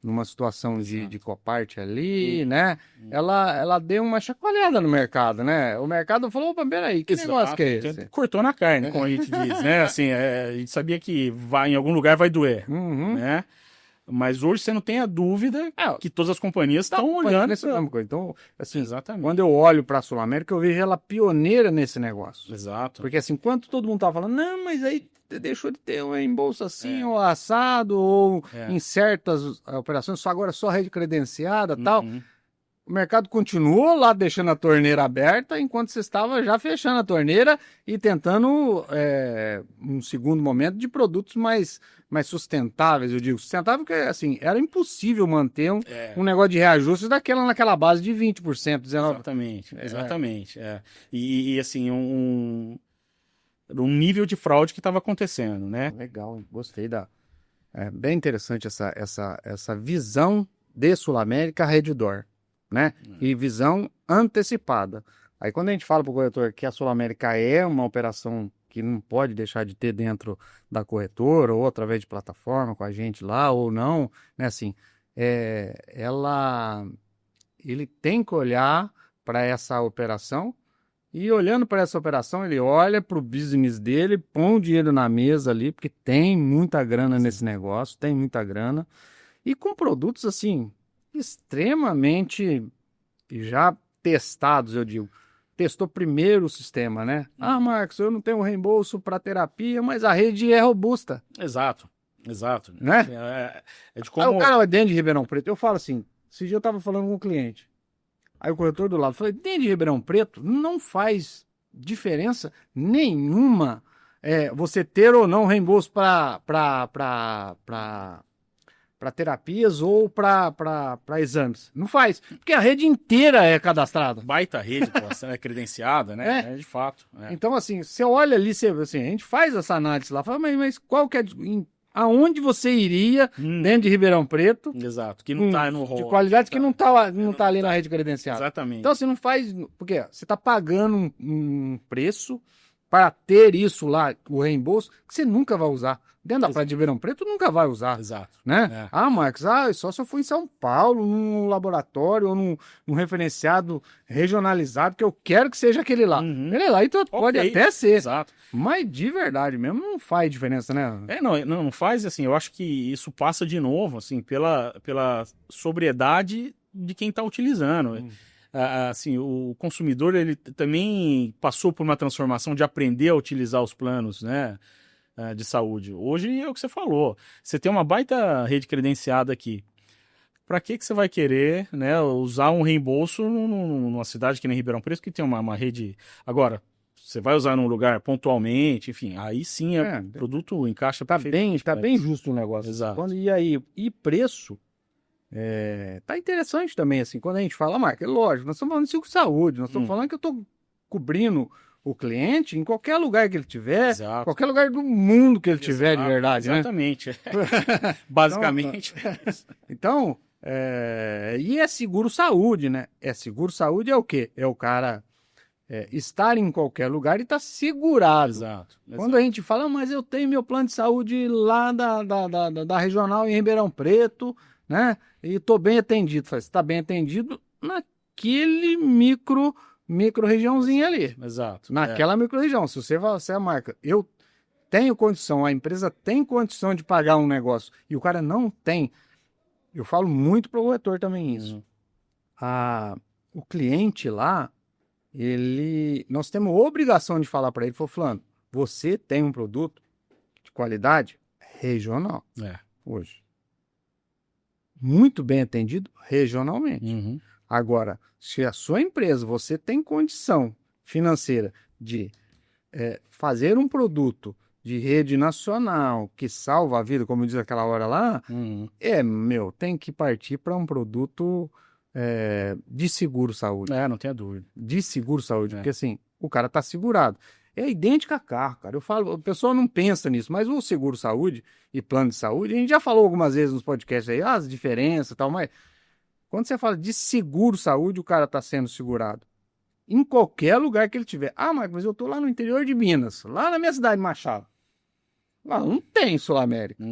S1: numa situação de coparte ali, né? Ela deu uma chacoalhada no mercado, né? O mercado falou, opa, peraí, que negócio que é esse?
S2: Cortou na carne, como a gente diz, né? Assim, a gente sabia que em algum lugar vai doer, né? Mas hoje você não tem a dúvida que todas as companhias estão olhando.
S1: Então, assim,
S2: exatamente.
S1: Quando eu olho para a Sul América, eu vejo ela pioneira nesse negócio.
S2: Exato.
S1: Porque assim, enquanto todo mundo tava falando, não, mas aí deixou de ter um reembolso assim, ou assado, ou em certas operações, só agora só rede credenciada e tal. O mercado continuou lá deixando a torneira aberta, enquanto você estava já fechando a torneira e tentando um segundo momento de produtos mais sustentáveis, eu digo. Sustentável porque, assim, era impossível manter um negócio de reajuste naquela base de 20%, 19%.
S2: Exatamente. E assim, um nível de fraude que estava acontecendo, né?
S1: Legal, hein? Gostei bem interessante essa visão de Sul América Redditor, né? E visão antecipada. Aí quando a gente fala para o corretor que a Sul América é uma operação que não pode deixar de ter dentro da corretora ou através de plataforma com a gente lá ou não, né? Assim, ele tem que olhar para essa operação e olhando para essa operação, ele olha para o business dele, põe o dinheiro na mesa ali, porque tem muita grana nesse negócio, tem muita grana, e com produtos assim, extremamente já testados, eu digo. Testou primeiro o sistema, né? Ah, Marcos, eu não tenho reembolso para terapia, mas a rede é robusta.
S2: Exato.
S1: Né?
S2: É de como...
S1: Aí o cara dentro de Ribeirão Preto, eu falo assim, esse dia eu estava falando com um cliente, aí o corretor do lado, falei, dentro de Ribeirão Preto não faz diferença nenhuma você ter ou não reembolso para terapias ou para exames. Não faz, porque a rede inteira é cadastrada.
S2: Baita rede, é credenciada, né? De fato.
S1: Então, assim, você olha ali, assim, a gente faz essa análise lá, fala, mas qual que é... Aonde você iria dentro de Ribeirão Preto?
S2: Exato, que não está no rol.
S1: De qualidade que não tá ali na rede credenciada.
S2: Exatamente.
S1: Então, você não faz... Porque você está pagando um preço para ter isso lá, o reembolso, que você nunca vai usar. Dentro da praia de Ribeirão Preto, nunca vai usar.
S2: Exato.
S1: Né? Ah, Marcos, só se eu for em São Paulo, num laboratório ou num referenciado regionalizado, que eu quero que seja aquele lá. Ele é lá, então pode até ser.
S2: Exato.
S1: Mas de verdade mesmo, não faz diferença, né?
S2: Não faz, assim, eu acho que isso passa de novo, assim, pela sobriedade de quem está utilizando. Assim, o consumidor, ele também passou por uma transformação de aprender a utilizar os planos, né, de saúde. Hoje é o que você falou, você tem uma baita rede credenciada aqui. Para que você vai querer, né, usar um reembolso numa cidade que nem Ribeirão Preto, que tem uma rede... Agora, você vai usar num lugar pontualmente, enfim, aí sim o produto encaixa perfeitamente.
S1: Tá bem justo o negócio.
S2: Exato.
S1: E preço, tá interessante também, assim, quando a gente fala, Marca, lógico, nós estamos falando de seguro-saúde, nós estamos falando que eu estou cobrindo o cliente em qualquer lugar que ele tiver, qualquer lugar do mundo que ele tiver, de verdade,
S2: exatamente. Né? Basicamente.
S1: Então, e é seguro-saúde, né? Seguro-saúde é o quê? É o cara estar em qualquer lugar e estar segurado.
S2: Exato.
S1: Quando a gente fala, mas eu tenho meu plano de saúde lá da regional em Ribeirão Preto, né? E estou bem atendido. Você está bem atendido naquele micro regiãozinha ali.
S2: Exato.
S1: Naquela micro região. Se você fala, você é a marca, eu tenho condição, a empresa tem condição de pagar um negócio e o cara não tem, eu falo muito para o corretor também isso. O cliente lá, nós temos obrigação de falar para ele, fulano, você tem um produto de qualidade regional hoje. Muito bem atendido regionalmente. Agora, se a sua empresa, você tem condição financeira de fazer um produto de rede nacional que salva a vida, como diz aquela hora lá, tem que partir para um produto de seguro-saúde.
S2: Não tenha dúvida.
S1: De seguro-saúde, porque assim, o cara está segurado. É idêntico a carro, cara. Eu falo, o pessoal não pensa nisso, mas o seguro-saúde e plano de saúde, a gente já falou algumas vezes nos podcasts aí, as diferenças e tal, mas quando você fala de seguro-saúde, o cara está sendo segurado. em qualquer lugar que ele tiver. Ah, Marco, mas eu tô lá no interior de Minas, lá na minha cidade, Machado. Lá não tem Sul América.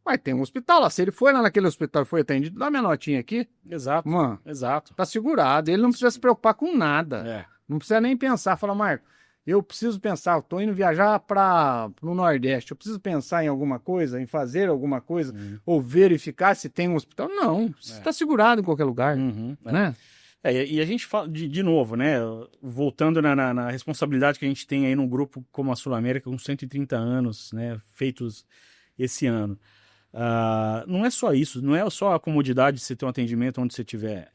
S1: Mas tem um hospital lá. Se ele foi lá naquele hospital e foi atendido, dá minha notinha aqui.
S2: Exato.
S1: Mano,
S2: Exato.
S1: tá segurado. Ele não precisa se preocupar com nada.
S2: É.
S1: Não precisa nem pensar. Fala, Marco, eu preciso pensar. Eu tô indo viajar para o Nordeste. Eu preciso pensar em alguma coisa, em fazer alguma coisa, ou verificar se tem um hospital. Não, você tá segurado em qualquer lugar. Né?
S2: E a gente fala, de novo, né? Voltando na responsabilidade que a gente tem aí num grupo como a Sul América, com 130 anos, né? Feitos esse ano. Não é só isso, não é só a comodidade de você ter um atendimento onde você estiver.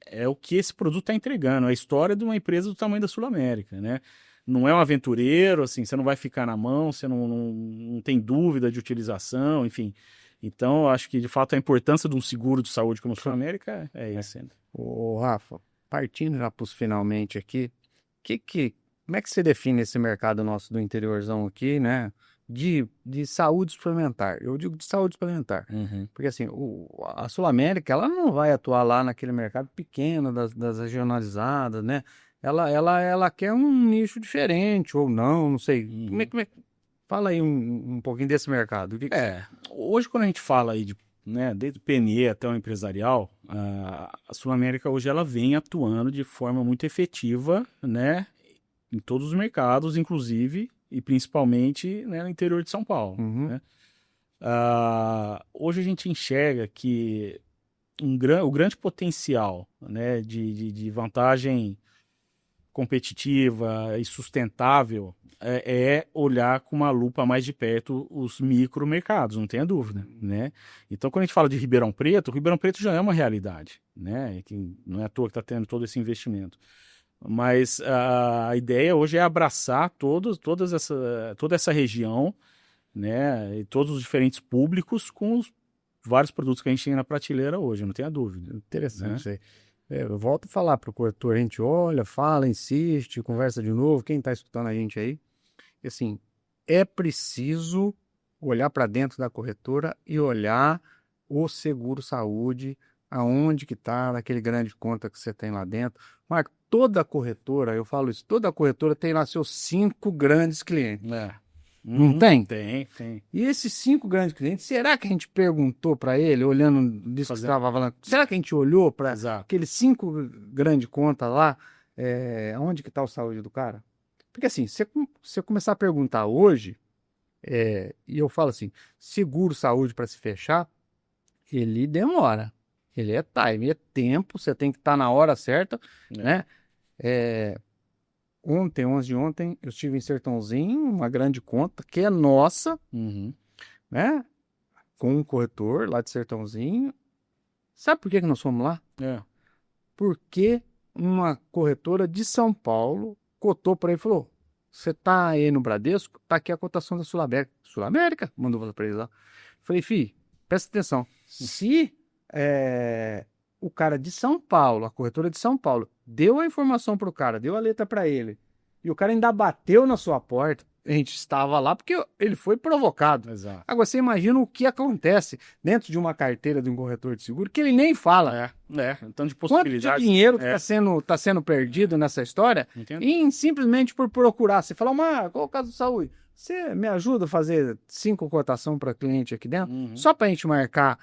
S2: É o que esse produto está entregando, a história de uma empresa do tamanho da Sul América, né? Não é um aventureiro, assim, você não vai ficar na mão, você não tem dúvida de utilização, enfim. Então, eu acho que, de fato, a importância de um seguro de saúde como a Sul América é isso.
S1: Ô, Rafa, partindo já para os finalmente aqui, como é que você define esse mercado nosso do interiorzão aqui, né? De saúde suplementar. Eu digo de saúde suplementar. Porque assim, a Sul América, ela não vai atuar lá naquele mercado pequeno, das regionalizadas, né? Ela quer um nicho diferente, ou não sei. Como é, fala aí um pouquinho desse mercado.
S2: Hoje quando a gente fala aí de, né, desde o PNE até o empresarial, a Sul América hoje ela vem atuando de forma muito efetiva, né, em todos os mercados, inclusive e principalmente, né, no interior de São Paulo. Né? Hoje a gente enxerga que o grande potencial, né, de vantagem competitiva e sustentável é olhar com uma lupa mais de perto os micromercados, não tenha dúvida, né? Então, quando a gente fala de Ribeirão Preto, o Ribeirão Preto já é uma realidade, né? Que não é à toa que está tendo todo esse investimento. Mas a ideia hoje é abraçar toda essa região, né? E todos os diferentes públicos com os vários produtos que a gente tem na prateleira hoje, não tenha dúvida.
S1: Interessante isso aí. Eu volto a falar para o corretor, a gente olha, fala, insiste, conversa de novo, quem está escutando a gente aí, assim, é preciso olhar para dentro da corretora e olhar o seguro-saúde, aonde que está, naquele grande conta que você tem lá dentro. Marco, toda corretora, eu falo isso, toda corretora tem lá seus 5 grandes clientes. Não tem?
S2: Tem.
S1: E esses 5 grandes clientes, será que a gente perguntou para ele, olhando disso que você estava falando, será que a gente olhou para aqueles 5 grandes contas lá, onde que está a saúde do cara? Porque assim, se você começar a perguntar hoje, e eu falo assim, seguro saúde para se fechar, ele demora. Ele é time, é tempo, você tem que estar na hora certa, né? Antes de ontem, eu estive em Sertãozinho, uma grande conta, que é nossa, né? Com um corretor lá de Sertãozinho. Sabe por que nós fomos lá? Porque uma corretora de São Paulo cotou para ele e falou, você tá aí no Bradesco? Tá aqui a cotação da Sul América. Sul América? Mandou para ele lá. Falei, filho, presta atenção. Se o cara de São Paulo, a corretora de São Paulo, deu a informação pro cara, deu a letra para ele, e o cara ainda bateu na sua porta, a gente estava lá porque ele foi provocado.
S2: Exato.
S1: Agora, você imagina o que acontece dentro de uma carteira de um corretor de seguro, que ele nem fala.
S2: Então de possibilidades.
S1: Quanto de dinheiro que tá sendo perdido nessa história, simplesmente por procurar. Você fala, qual é o caso de saúde? Você me ajuda a fazer 5 cotações para cliente aqui dentro? Só para a gente marcar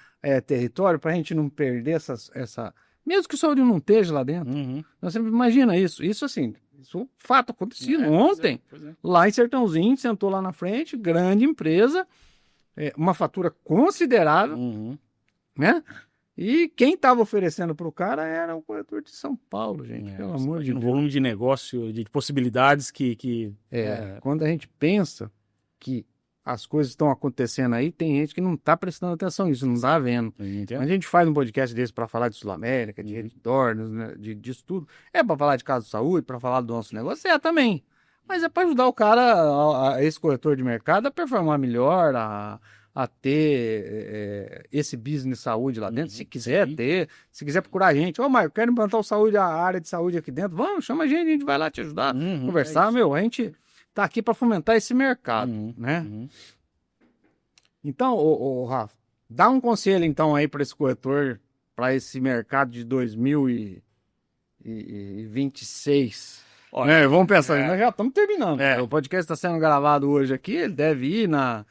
S1: território, para a gente não perder essa... Mesmo que o saúde não esteja lá dentro. Nós sempre imagina isso. Isso assim, isso fato acontecido ontem. Lá em Sertãozinho, sentou lá na frente, grande empresa, uma fatura considerável, né? E quem estava oferecendo para o cara era o corretor de São Paulo, gente. Pelo amor de Deus.
S2: Um volume de negócio, de possibilidades que...
S1: Quando a gente pensa que as coisas estão acontecendo aí, tem gente que não está prestando atenção nisso, não está vendo. A gente faz um podcast desse para falar de Sul América, de retornos, né, disso tudo. É para falar de caso de saúde, para falar do nosso negócio, também. Mas é para ajudar o cara, esse corretor de mercado, a performar melhor, a ter esse business saúde lá dentro, se quiser ter, se quiser procurar a gente. Marco, eu quero implantar a área de saúde aqui dentro, vamos, chama a gente vai lá te ajudar, conversar, a gente tá aqui para fomentar esse mercado, né? Então, Rafa, dá um conselho então aí para esse corretor, para esse mercado de 2026.
S2: Olha,
S1: Vamos pensar, nós já estamos terminando.
S2: É.
S1: O podcast está sendo gravado hoje aqui, ele deve ir na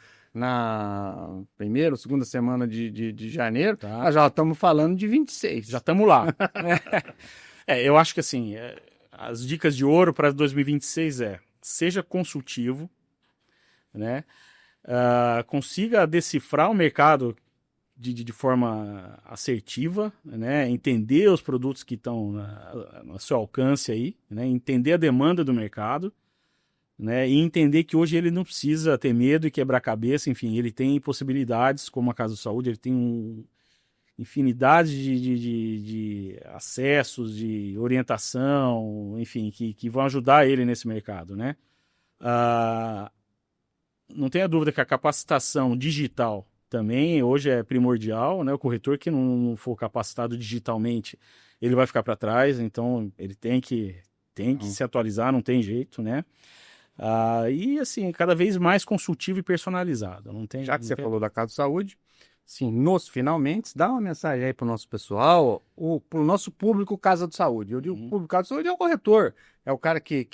S1: primeira ou segunda semana de janeiro.
S2: Tá.
S1: Nós já estamos falando de 26.
S2: Já estamos lá. Eu acho que assim, as dicas de ouro para 2026 seja consultivo, né? Consiga decifrar o mercado de forma assertiva, né? Entender os produtos que estão no seu alcance aí, né? Entender a demanda do mercado, né? E entender que hoje ele não precisa ter medo e quebrar cabeça, enfim, ele tem possibilidades, como a Casa de Saúde, ele tem infinidade de acessos, de orientação, enfim, que vão ajudar ele nesse mercado, né? Não tenha dúvida que a capacitação digital também hoje é primordial, né? O corretor que não for capacitado digitalmente, ele vai ficar para trás, então ele tem que se atualizar, não tem jeito, né? E assim, cada vez mais consultivo e personalizado.
S1: Já que você falou da Casa de Saúde, sim, nos finalmente, dá uma mensagem aí para o nosso pessoal, para o nosso público Casa de Saúde. Eu digo público Casa de Saúde é o corretor, é o cara que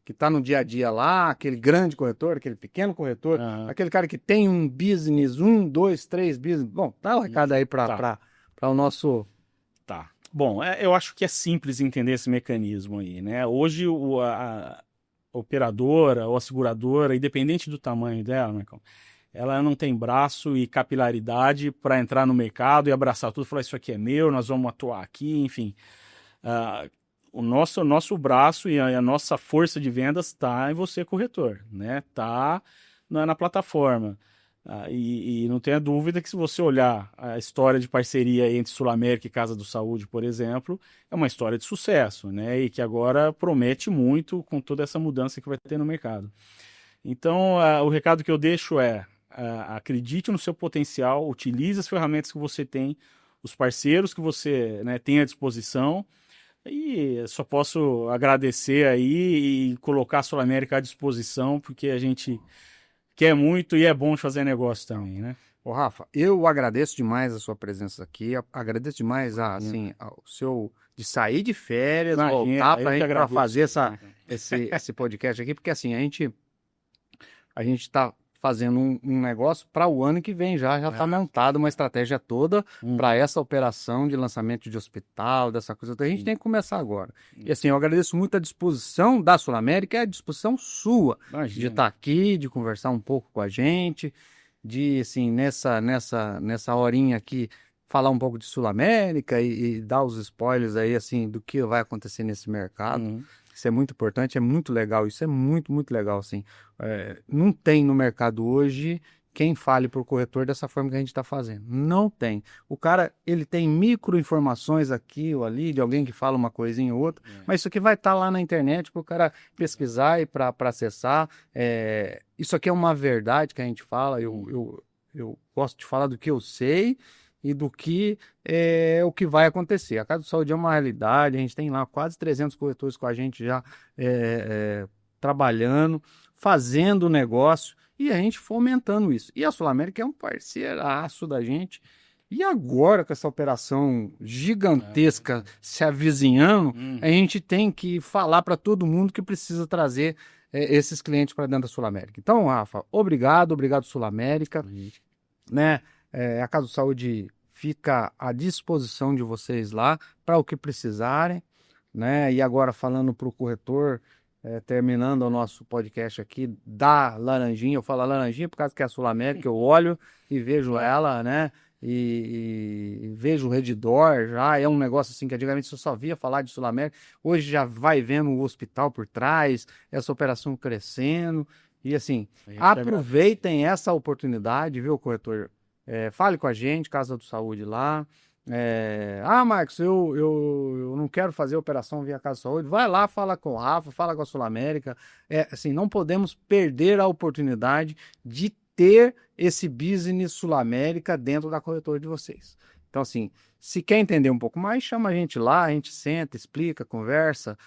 S1: está no dia a dia lá, aquele grande corretor, aquele pequeno corretor, aquele cara que tem um business, 1, 2, 3 business. Bom, dá um recado aí para o nosso...
S2: Tá. Bom, eu acho que é simples entender esse mecanismo aí, né? Hoje a operadora ou a seguradora, independente do tamanho dela, Marcão, ela não tem braço e capilaridade para entrar no mercado e abraçar tudo, falar isso aqui é meu, nós vamos atuar aqui, enfim. O nosso braço e a nossa força de vendas está em você, corretor, né? Está na plataforma. E não tenha dúvida que se você olhar a história de parceria entre Sul América e Casa do Saúde, por exemplo, é uma história de sucesso, né? E que agora promete muito com toda essa mudança que vai ter no mercado. Então, o recado que eu deixo acredite no seu potencial, utilize as ferramentas que você tem, os parceiros que você, né, tem à disposição. E só posso agradecer aí e colocar a Sul América à disposição, porque a gente quer muito e é bom de fazer negócio também, né?
S1: Ô, Rafa, eu agradeço demais a sua presença aqui, agradeço demais o seu de sair de férias, voltar para fazer esse podcast aqui, porque assim, a gente está fazendo um negócio para o ano que vem já está montada uma estratégia toda para essa operação de lançamento de hospital, dessa coisa. Então a gente tem que começar agora. E assim, eu agradeço muito a disposição da Sul América, é a disposição sua de estar aqui, de conversar um pouco com a gente, de assim, nessa horinha aqui, falar um pouco de Sul América e dar os spoilers aí, assim, do que vai acontecer nesse mercado. Isso é muito importante, é muito legal, isso é muito, muito legal, assim. Não tem no mercado hoje quem fale para o corretor dessa forma que a gente está fazendo. Não tem. O cara, ele tem micro informações aqui ou ali, de alguém que fala uma coisinha ou outra, mas isso aqui vai estar lá na internet para o cara pesquisar e para acessar. Isso aqui é uma verdade que a gente fala, eu gosto de falar do que eu sei e do que é o que vai acontecer. A Casa de Saúde é uma realidade, a gente tem lá quase 300 corretores com a gente já trabalhando, fazendo negócio e a gente fomentando isso. E a Sul América é um parceiraço da gente. E agora, com essa operação gigantesca se avizinhando, a gente tem que falar para todo mundo que precisa trazer esses clientes para dentro da Sul América. Então, Rafa, obrigado Sul América, né? A Casa de Saúde fica à disposição de vocês lá para o que precisarem, né? E agora falando para o corretor, terminando o nosso podcast aqui da Laranjinha, eu falo Laranjinha por causa que é a Sul América, eu olho e vejo ela, né? E vejo o Redditor, já é um negócio assim que antigamente eu só via falar de Sul América, hoje já vai vendo o hospital por trás, essa operação crescendo, e assim, aproveitem essa oportunidade, viu, corretor? Fale com a gente, Casa do Saúde lá. Marcos, eu não quero fazer operação via Casa do Saúde. Vai lá, fala com o Rafa, fala com a Sul América. Assim, não podemos perder a oportunidade de ter esse business Sul América dentro da corretora de vocês. Então, assim, se quer entender um pouco mais, chama a gente lá, a gente senta, explica, conversa.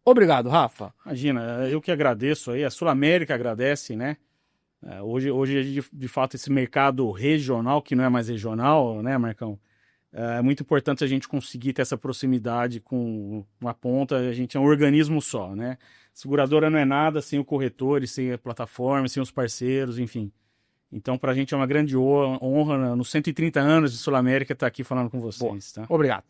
S1: Obrigado, Rafa.
S2: Imagina, eu que agradeço aí, a Sul América agradece, né? Hoje de fato, esse mercado regional, que não é mais regional, né, Marcão? É muito importante a gente conseguir ter essa proximidade com uma ponta, a gente é um organismo só, né? Seguradora não é nada sem o corretor, sem a plataforma, sem os parceiros, enfim. Então, para a gente é uma grande honra, nos 130 anos de Sul América, estar aqui falando com vocês. Tá?
S1: Obrigado.